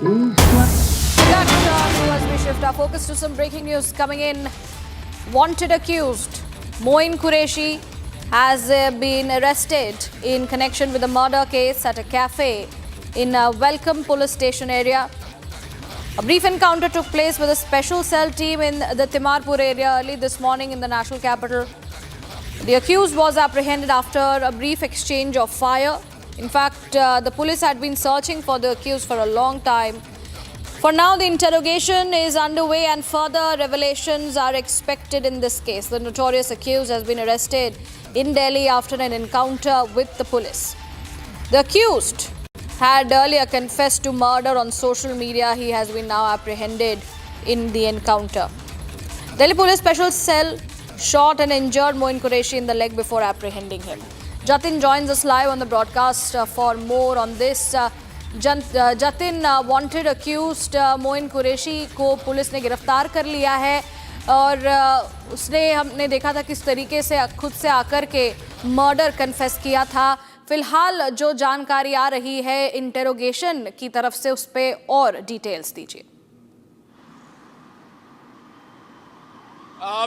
As we shift our focus to some breaking news coming in, wanted accused Moin Qureshi has been arrested in connection with a murder case at a cafe in Welcome Police Station area. A brief encounter took place with a special cell team in the Timarpur area early this morning in the national capital. The accused was apprehended after a brief exchange of fire. In fact, the police had been searching for the accused for a long time. For now, the interrogation is underway and further revelations are expected in this case. The notorious accused has been arrested in Delhi after an encounter with the police. The accused had earlier confessed to murder on social media. He has been now apprehended in the encounter. Delhi Police Special Cell shot and injured Moin Qureshi in the leg before apprehending him. Jatin joins us live on the broadcast for more on this. Jatin, wanted accused Moin Qureshi को police ने गिरफ्तार कर लिया है और हमने देखा था किस तरीके से खुद से आकर के मर्डर कन्फेस किया था. फिलहाल जो जानकारी आ रही है इंटेरोगेशन की तरफ से, उस पे और डिटेल्स दीजिए.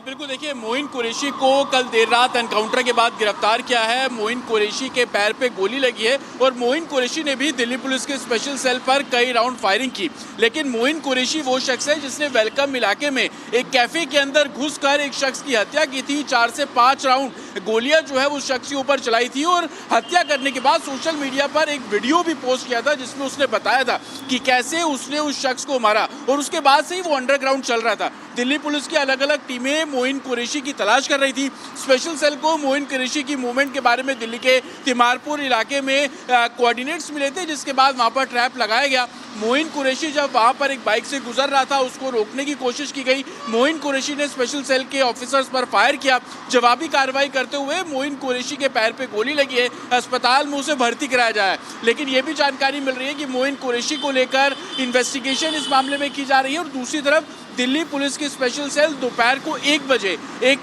बिल्कुल, देखिए, मोइन कुरैशी को कल देर रात एनकाउंटर के बाद गिरफ्तार किया है. मोइन कुरैशी के पैर पे गोली लगी है और मोइन कुरैशी ने भी दिल्ली पुलिस के स्पेशल सेल पर कई राउंड फायरिंग की. लेकिन मोइन कुरैशी वो शख्स है जिसने वेलकम इलाके में एक कैफे के अंदर घुसकर एक शख्स की हत्या की थी. 4 से 5 राउंड गोलियां जो है उस शख्स के ऊपर चलाई थी और हत्या करने के बाद सोशल मीडिया पर एक वीडियो भी पोस्ट किया था जिसमें उसने बताया था कि कैसे उसने उस शख्स को मारा और उसके बाद से ही वो अंडरग्राउंड चल रहा था. दिल्ली पुलिस की अलग अलग टीमें मोइन कुरैशी की तलाश कर रही थी. स्पेशल सेल को मोइन कुरैशी की मूवमेंट के बारे में दिल्ली के तिमारपुर इलाके में कोऑर्डिनेट्स मिले थे, जिसके बाद वहां पर ट्रैप लगाया गया. मोइन कुरैशी जब वहां पर एक बाइक से गुजर रहा था, उसको रोकने की कोशिश की गई. मोइन कुरैशी ने स्पेशल सेल के ऑफिसर्स पर फायर किया. जवाबी कार्रवाई करते हुए मोइन कुरैशी के पैर पे गोली लगी है. अस्पताल में उसे भर्ती कराया जाए है. लेकिन यह भी जानकारी मिल रही है कि मोइन कुरैशी को लेकर इन्वेस्टिगेशन इस मामले में की जा रही है. और दूसरी तरफ दिल्ली पुलिस की स्पेशल सेल दोपहर को 1 बजे एक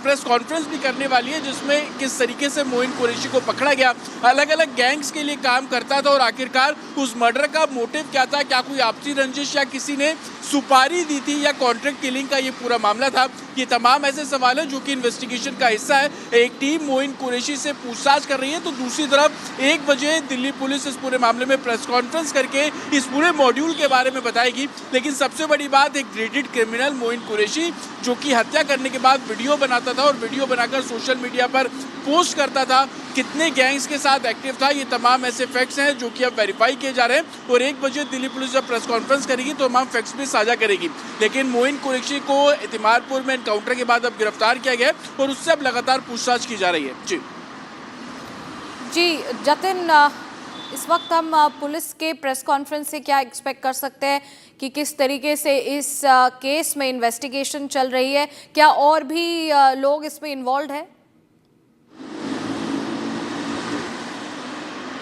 प्रेस कॉन्फ्रेंस भी करने वाली है, जिसमें किस तरीके से मोइन कुरैशी को पकड़ा गया, अलग अलग गैंग्स के लिए काम करता था और आखिरकार उस मर्डर का मोटिव क्या था, क्या कोई आपसी रंजिश या किसी ने सुपारी दी थी या कॉन्ट्रैक्ट किलिंग का ये पूरा मामला था. ये तमाम ऐसे सवाल हैं जो कि इन्वेस्टिगेशन का हिस्सा है. एक टीम मोइन कुरैशी से पूछताछ कर रही है, तो दूसरी तरफ 1 बजे दिल्ली पुलिस इस पूरे मामले में प्रेस कॉन्फ्रेंस करके इस पूरे मॉड्यूल के बारे में बताएगी. लेकिन सबसे बड़ी बात, एक ग्रेडेड क्रिमिनल मोइन कुरैशी जो कि हत्या करने के बाद वीडियो बनाता था और वीडियो बनाकर सोशल मीडिया पर पोस्ट करता था, कितने गैंग्स के साथ एक्टिव था, ये तमाम ऐसे फैक्ट्स हैं जो कि अब वेरीफाई किए जा रहे हैं. और 1 बजे दिल्ली पुलिस जब प्रेस कॉन्फ्रेंस करेगी तो तमाम फैक्ट्स भी साझा करेगी. लेकिन मोइन कुरैशी को तिमारपुर में एनकाउंटर के बाद अब गिरफ्तार किया गया और उससे अब लगातार पूछताछ की जा रही है. जी जतिन, इस वक्त हम पुलिस के प्रेस कॉन्फ्रेंस से क्या एक्सपेक्ट कर सकते हैं कि किस तरीके से इस केस में इन्वेस्टिगेशन चल रही है? क्या और भी लोग इसमें इन्वॉल्व हैं?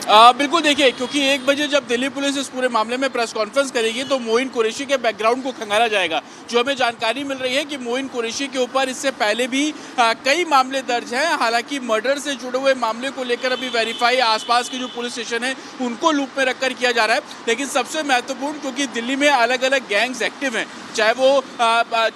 बिल्कुल, देखिए, क्योंकि 1 बजे जब दिल्ली पुलिस इस पूरे मामले में प्रेस कॉन्फ्रेंस करेगी तो मोइन कुरैशी के बैकग्राउंड को खंगाला जाएगा. जो हमें जानकारी मिल रही है कि मोइन कुरैशी के ऊपर इससे पहले भी कई मामले दर्ज हैं. हालांकि मर्डर से जुड़े हुए मामले को लेकर अभी वेरीफाई आसपास के जो पुलिस स्टेशन है उनको लूप में रखकर किया जा रहा है. लेकिन सबसे महत्वपूर्ण, क्योंकि दिल्ली में अलग अलग गैंग्स एक्टिव हैं, चाहे वो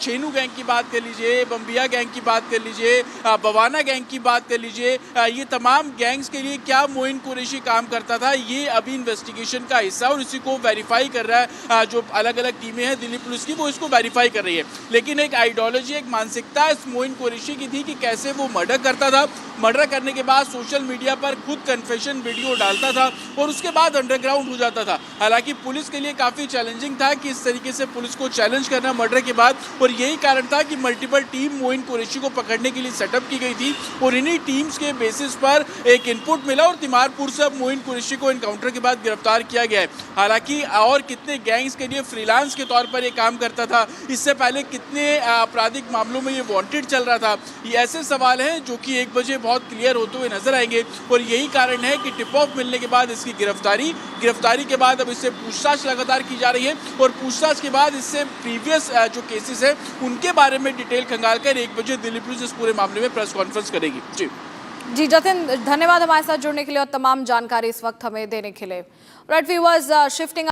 छेनू गैंग की बात कर लीजिए, बम्बिया गैंग की बात कर लीजिए, बवाना गैंग की बात कर लीजिए, ये तमाम गैंग्स के लिए क्या मोइन कुरैशी काम करता था, ये अभी इन्वेस्टिगेशन का हिस्सा और इसी को वेरीफाई कर रहा है. जो अलग अलग टीमें हैं दिल्ली पुलिस की, वो इसको वेरीफाई कर रही है. लेकिन एक आइडियोलॉजी, एक मानसिकता इस मोइन कुरैशी की थी कि कैसे वो मर्डर करता था, मर्डर करने के बाद सोशल मीडिया पर खुद कन्फेशन वीडियो डालता था और उसके बाद अंडरग्राउंड हो जाता था. हालांकि पुलिस के लिए काफ़ी चैलेंजिंग था कि इस तरीके से पुलिस को चैलेंज करना मर्डर के बाद, और यही कारण था कि मल्टीपल टीम मोइन कुरैशी को पकड़ने के लिए सेटअप की गई थी और इन्हीं टीम्स के बेसिस पर एक इनपुट मिला और तिमारपुर से अब मोइन कुरैशी को एनकाउंटर के बाद गिरफ्तार किया गया है. हालांकि और कितने गैंग्स के लिए फ्रीलांस के तौर पर ये काम करता था, इससे पहले कितने आपराधिक मामलों में ये वांटेड चल रहा था, ये ऐसे सवाल हैं जो कि 1 बजे बहुत क्लियर होते हुए नजर आएंगे. और यही कारण है कि टिप ऑफ मिलने के बाद इसकी गिरफ्तारी के बाद अब इससे पूछताछ लगातार की जा रही है और पूछताछ के बाद इससे प्रीवियस जो केसेस है उनके बारे में डिटेल खंगालकर 1 बजे दिल्ली पुलिस इस पूरे मामले में प्रेस कॉन्फ्रेंस करेगी. जी जतिन, धन्यवाद हमारे साथ जुड़ने के लिए और तमाम जानकारी इस वक्त हमें देने के लिए. Right viewers, shifting